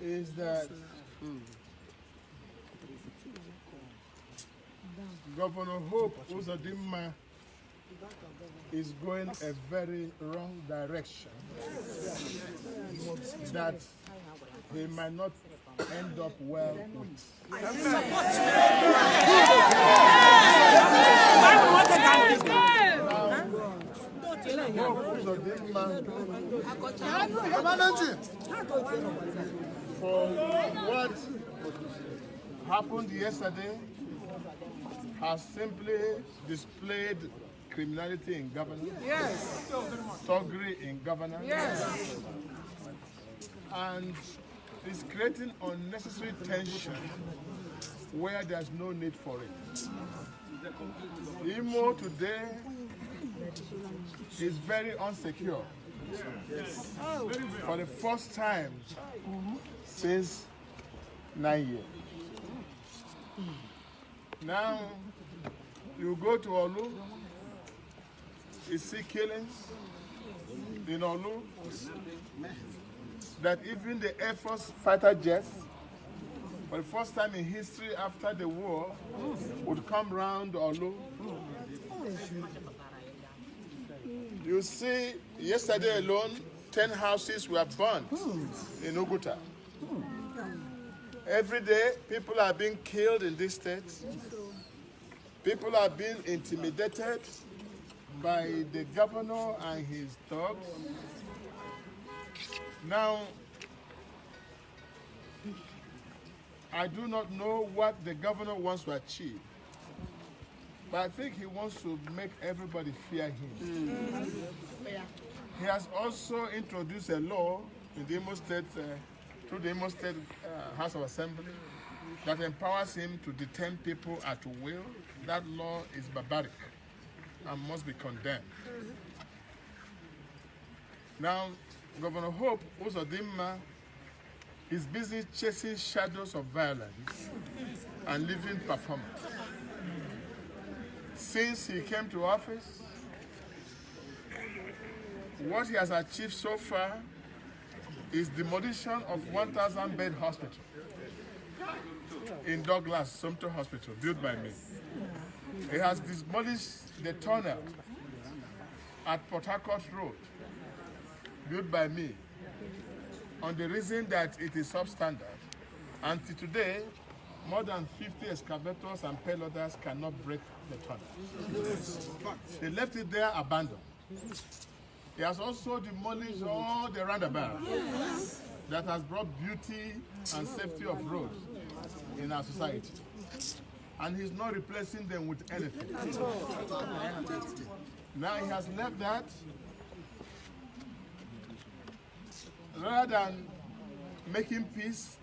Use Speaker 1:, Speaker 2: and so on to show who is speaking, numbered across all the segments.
Speaker 1: is that Governor Hope Uzodimma is going a very wrong direction that he might not end up well with. For what happened yesterday has simply displayed criminality in governance, thuggery in governance, and is creating unnecessary tension where there's no need for it. Imo today is very unsecure for the first time since 9 years. Now, you go to Olu, you see killings in Olu, that even the Air Force fighter jets, for the first time in history after the war, would come round Olu. You see, yesterday alone, 10 houses were burned in Oguta. Every day, people are being killed in this state. People are being intimidated by the governor and his thugs. Now, I do not know what the governor wants to achieve, but I think he wants to make everybody fear him. He has also introduced a law in the Imo State, through the Imo State House of Assembly, that empowers him to detain people at will. That law is barbaric and must be condemned. Now, Governor Hope Uzodimma is busy chasing shadows of violence and living performance. Since he came to office, what he has achieved so far is demolition of 1,000-bed hospital in Douglas, Sumter Hospital, built by me. He has demolished the tunnel at Port Harcourt Road, built by me, on the reason that it is substandard. Until today, more than 50 excavators and payloaders cannot break the tunnel. They left it there abandoned. He has also demolished all the roundabouts that has brought beauty and safety of roads in our society. And he's not replacing them with anything. Now he has left that. Rather than making peace,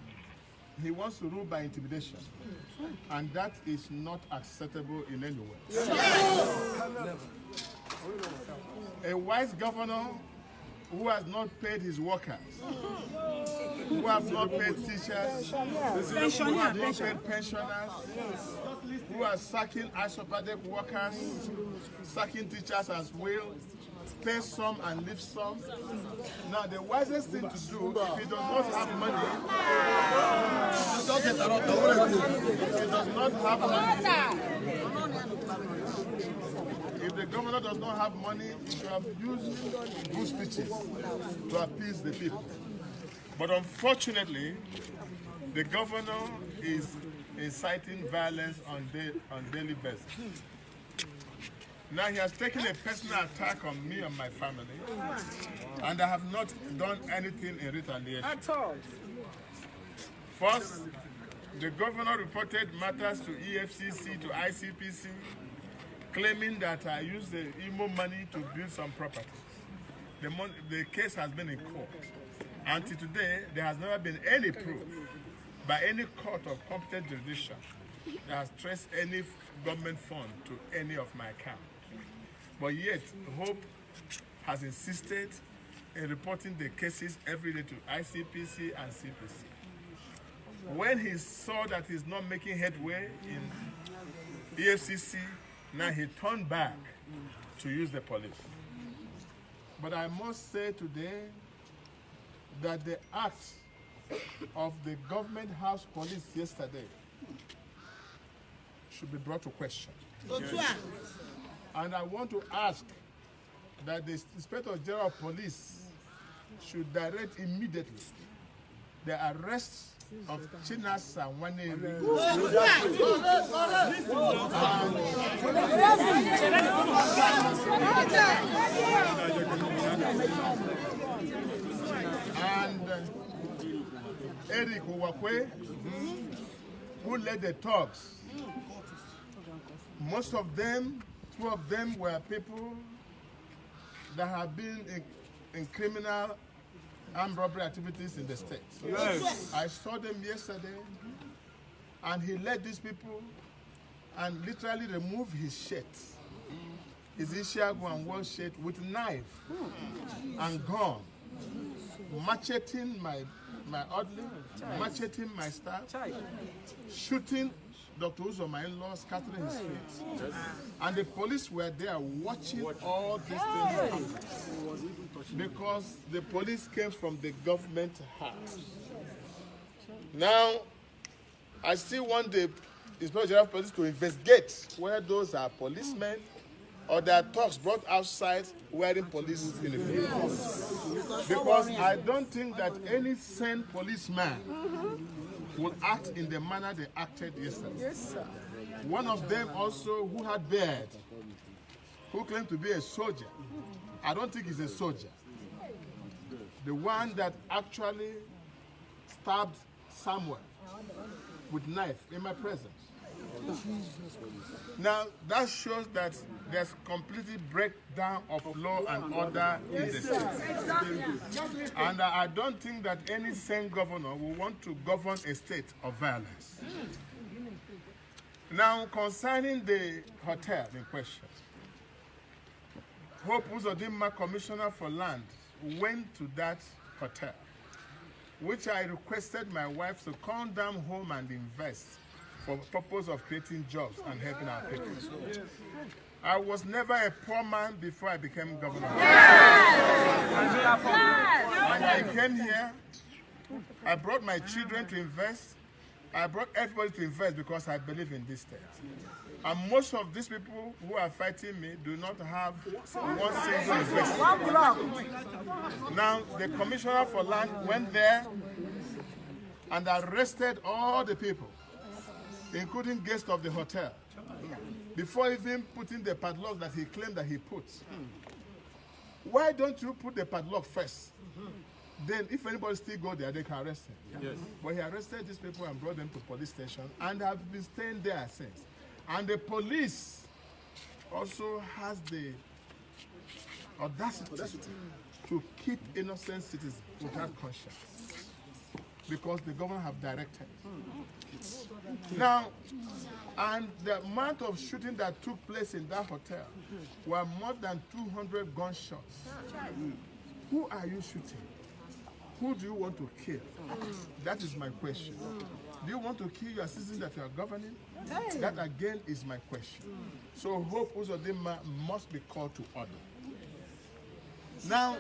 Speaker 1: he wants to rule by intimidation. And that is not acceptable in any way. A wise governor who has not paid his workers, who has not paid teachers, who has not paid pensioners, who are sacking isopadic workers, sacking teachers as well, pay some and leave some. Now, the wisest thing to do, if he does not have money, if the governor does not have money, he should have used good speeches to appease the people. But unfortunately, the governor is inciting violence on daily basis. Now he has taken a personal attack on me and my family, and I have not done anything in retaliation. At all. First, the governor reported matters to EFCC, to ICPC, claiming that I used the Imo money to build some properties. The case has been in court. Until today, there has never been any proof by any court of competent jurisdiction that has traced any government fund to any of my accounts. But yet, Hope has insisted in reporting the cases every day to ICPC and CPC. When he saw that he's not making headway in EFCC, now he turned back to use the police. But I must say today that the act of the government house police yesterday should be brought to question. Yes. And I want to ask that the Inspector General of Police should direct immediately the arrest of Chinasa Waneri and Eric Uwakwe, who led the talks. Most of them, 2 of them were people that have been in criminal armed robbery activities in the state. Yes. I saw them yesterday, and he led these people and literally removed his shirt, his Ishiago and wall shirt, with knife and gun, macheting my orderly, macheting my staff, shooting Dr. Uzo, my in-law, scattering his feet. And the police were there watching all these things happen. Because the police came from the government house. Now, I still want the Inspector General of Police to investigate whether those are policemen or there are thugs brought outside wearing police uniforms. Because I don't think that any sane policeman will act in the manner they acted yesterday. Yes, sir. One of them also who had beard, who claimed to be a soldier. I don't think he's a soldier. The one that actually stabbed Samuel with knife in my presence. Now, that shows that there's completely breakdown of law and order in the state. And I don't think that any sane governor will want to govern a state of violence. Now, concerning the hotel in question, Hope Uzodimma, Commissioner for Land, went to that hotel, which I requested my wife to come down home and invest for the purpose of creating jobs and helping our people. I was never a poor man before I became governor. And I came here, I brought my children to invest, I brought everybody to invest because I believe in this state. And most of these people who are fighting me do not have one single investment. Now, the Commissioner for Land went there and arrested all the people, including guests of the hotel, before even putting the padlock that he claimed that he put. Why don't you put the padlock first? Then if anybody still go there, they can arrest him. Yes. But he arrested these people and brought them to police station and have been staying there since. And the police also has the audacity to keep innocent citizens without conscience, because the government have directed. Now, and the amount of shooting that took place in that hotel were more than 200 gunshots. Who are you shooting? Who do you want to kill? That is my question. Do you want to kill your citizens that you are governing? That again is my question. So Hope Uzodimma must be called to order. Now,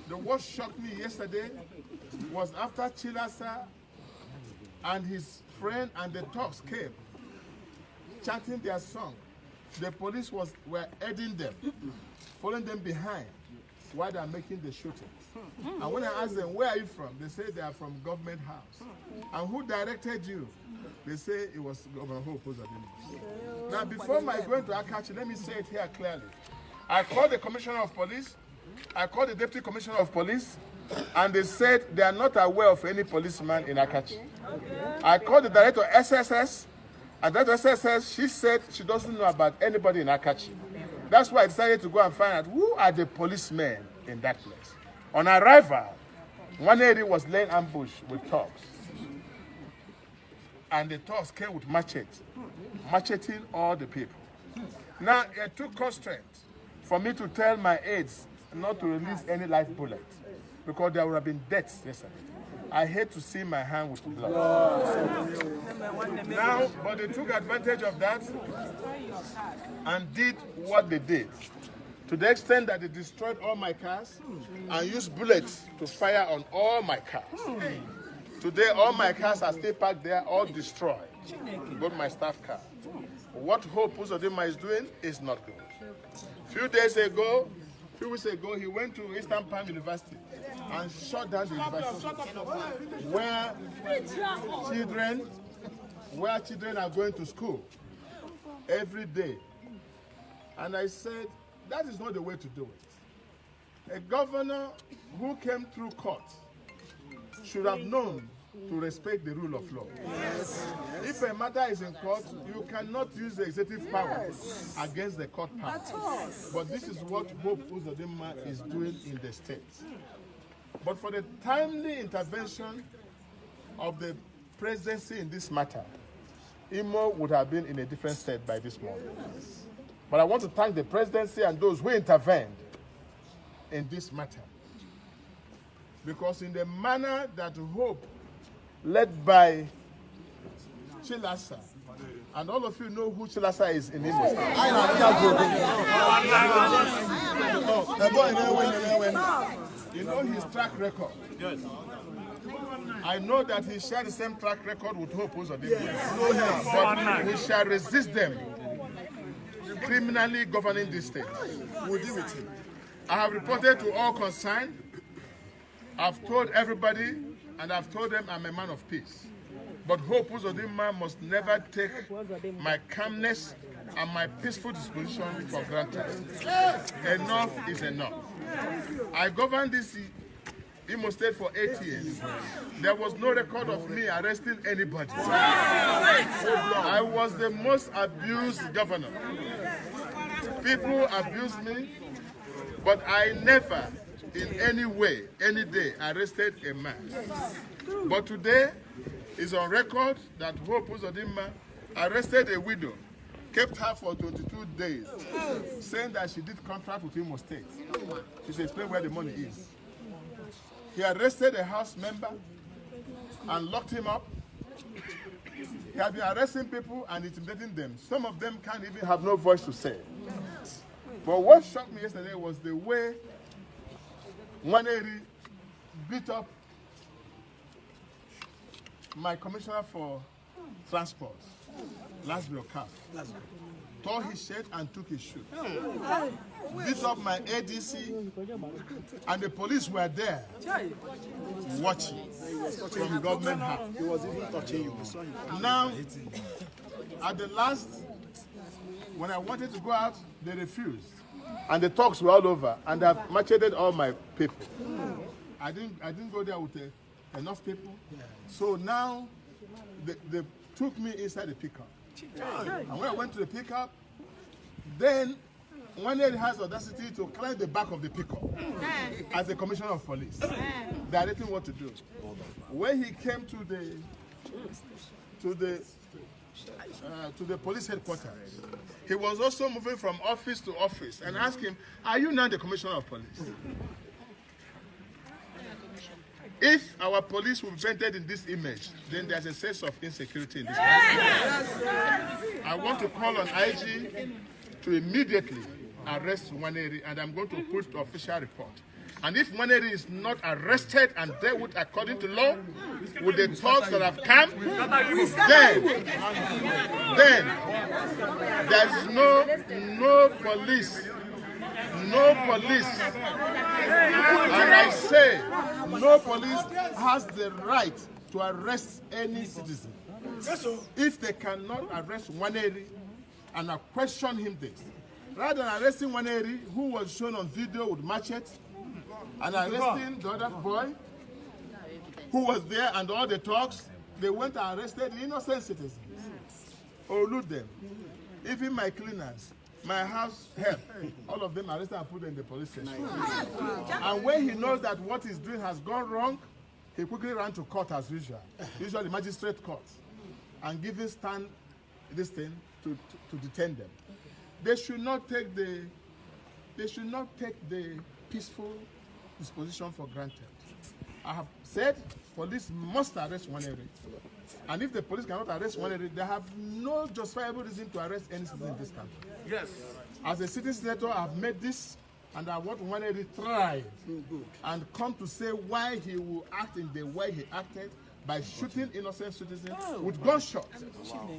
Speaker 1: what shocked me yesterday was after Chilasa and his friend and the thugs came, chanting their song, the police were aiding them, following them behind while they are making the shooting. And when I asked them, where are you from? They say they are from government house. And who directed you? They say it was Governor Hope Uzodimma. Now, before my going to Akachi, let me say it here clearly. I called the Commissioner of Police, I called the Deputy Commissioner of Police, and they said they are not aware of any policeman in Akachi. I called the Director of SSS, and that SSS, she said she doesn't know about anybody in Akachi. That's why I decided to go and find out who are the policemen in that place. On arrival, one area was laying ambush with thugs. And the thugs came with machetes, macheting all the people. Now, it took constraint for me to tell my aides not to release any live bullet, because there would have been deaths yesterday. I hate to see my hand with blood. Now, but they took advantage of that and did what they did. to the extent that they destroyed all my cars and used bullets to fire on all my cars. Today, all my cars are still parked there, all destroyed, both my staff car. What Hope Uzodimma is doing is not good. Few weeks ago, he went to Eastern Palm University and shut down the university where children are going to school every day. And I said, that is not the way to do it. A governor who came through court should have known to respect the rule of law. Yes. If a matter is in court, you cannot use the executive power against the court power. But this is what Hope Uzodimma is doing in the state. But for the timely intervention of the presidency in this matter, Imo would have been in a different state by this morning. But I want to thank the presidency and those who intervened in this matter. Because in the manner that Hope, led by Chilasa, and all of you know who Chilasa is in Imo State. You know his track record. Yes. I know that he shared the same track record with Hope Uzodimma. But we shall resist them criminally governing this state. We'll deal with him. I have reported to all concerned. I've told everybody, and I've told them I'm a man of peace. But Hope Uzodimma must never take my calmness and my peaceful disposition for granted. Enough is enough. I governed this Imo State for 8 years. There was no record of me arresting anybody. I was the most abused governor. People abused me, but I never, in any way, any day, arrested a man. But today, it's on record that Hope Uzodimma arrested a widow, kept her for 22 days, saying that she did contract with Imo State. She should explain where the money is. He arrested a house member and locked him up. He has been arresting people and intimidating them. Some of them can't even have no voice to say. But what shocked me yesterday was the way Nwaneri beat up my commissioner for transport, Lasbro Cap, tore his shirt and took his shoe. Beat up my ADC, and the police were there watching from government house. He was even touching you. Now, at the last, when I wanted to go out, they refused. And the talks were all over, and I've macheted all my people. I didn't go there with enough people. So now, they took me inside the pickup. And when I went to the pickup, then Nwaneri has audacity to climb the back of the pickup as the commissioner of police, directing what to do. When he came to the police headquarters, he was also moving from office to office and asked him, "Are you now the commissioner of police?" If our police will be painted in this image, then there's a sense of insecurity in this country. I want to call on IG to immediately arrest Nwaneri, and I'm going to put the official report. And if Nwaneri is not arrested and dealt with according to law, with the thoughts that have come, then there's no police. No police, and I say, no police has the right to arrest any citizen. If they cannot arrest Nwaneri and question him this, rather than arresting Nwaneri, who was shown on video with machete, and arresting the other boy, who was there and all the talks, they went and arrested innocent citizens, or loot them. Even my cleaners, my house help, all of them arrested and put in the police station. And when he knows that what he's doing has gone wrong, he quickly ran to court as usual, usually magistrate court, and giving stand this thing to detain them. They should not take the peaceful disposition for granted. I have said police must arrest Nwaneri. And if the police cannot arrest Nwaneri, they have no justifiable reason to arrest any citizen in this country. Yes. As a sitting senator, I've made this, and I want to try and come to say why he will act in the way he acted by shooting innocent citizens with gunshots,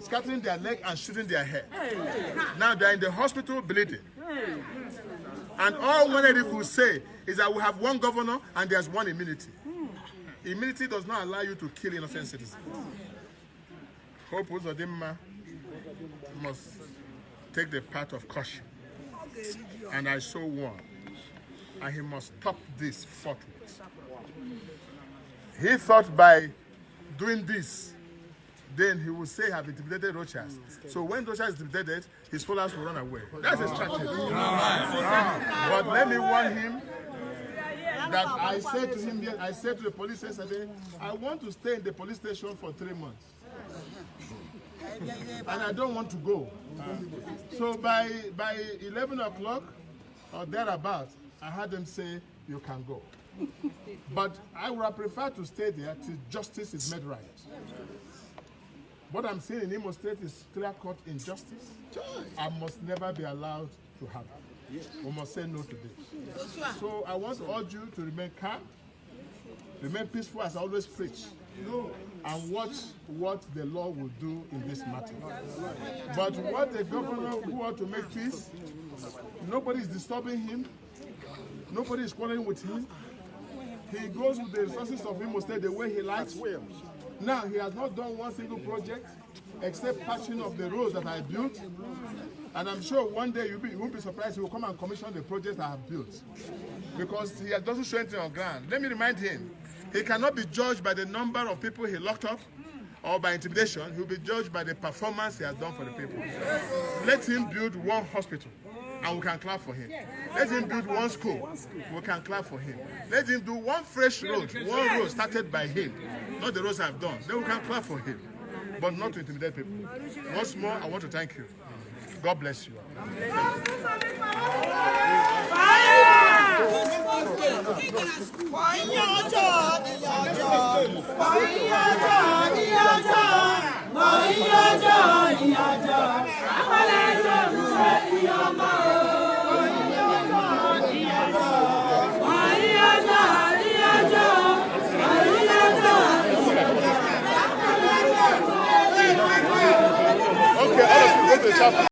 Speaker 1: scattering their leg and shooting their head. Now they're in the hospital bleeding. And all Wanedi will say is that we have one governor and there's one immunity. Immunity does not allow you to kill innocent citizens. Hope Uzodimma must take the path of caution. And I so warn. And he must stop this forthwith. He thought by doing this, then he will say, have intimidated Rochas. So when Rochas is intimidated, his followers will run away. That's a strategy. But let me warn him that I said to him, I said to the police yesterday, I want to stay in the police station for 3 months. And I don't want to go. So by 11 o'clock or thereabout, I had them say, you can go. But I would have preferred to stay there till justice is made right. What I'm saying in Imo State is clear-cut injustice. I must never be allowed to have it. We must say no to this. So I want to urge you to remain calm, remain peaceful as I always preach, and watch what the law will do in this matter. But what the governor who wants to make peace, nobody is disturbing him, nobody is quarreling with him. He goes with the resources of Imo State the way he likes. Now, he has not done one single project except patching of the roads that I built. And I'm sure one day you won't be surprised he will come and commission the projects I have built. Because he doesn't show anything on ground. Let me remind him, he cannot be judged by the number of people he locked up or by intimidation. He will be judged by the performance he has done for the people. Let him build one hospital, and we can clap for him. Let him build one school, we can clap for him. Let him do one fresh road, one road started by him, not the roads I've done. Then we can clap for him, but not to intimidate people. Once more, I want to thank you. God bless you. Okay, all of you go to the chapel.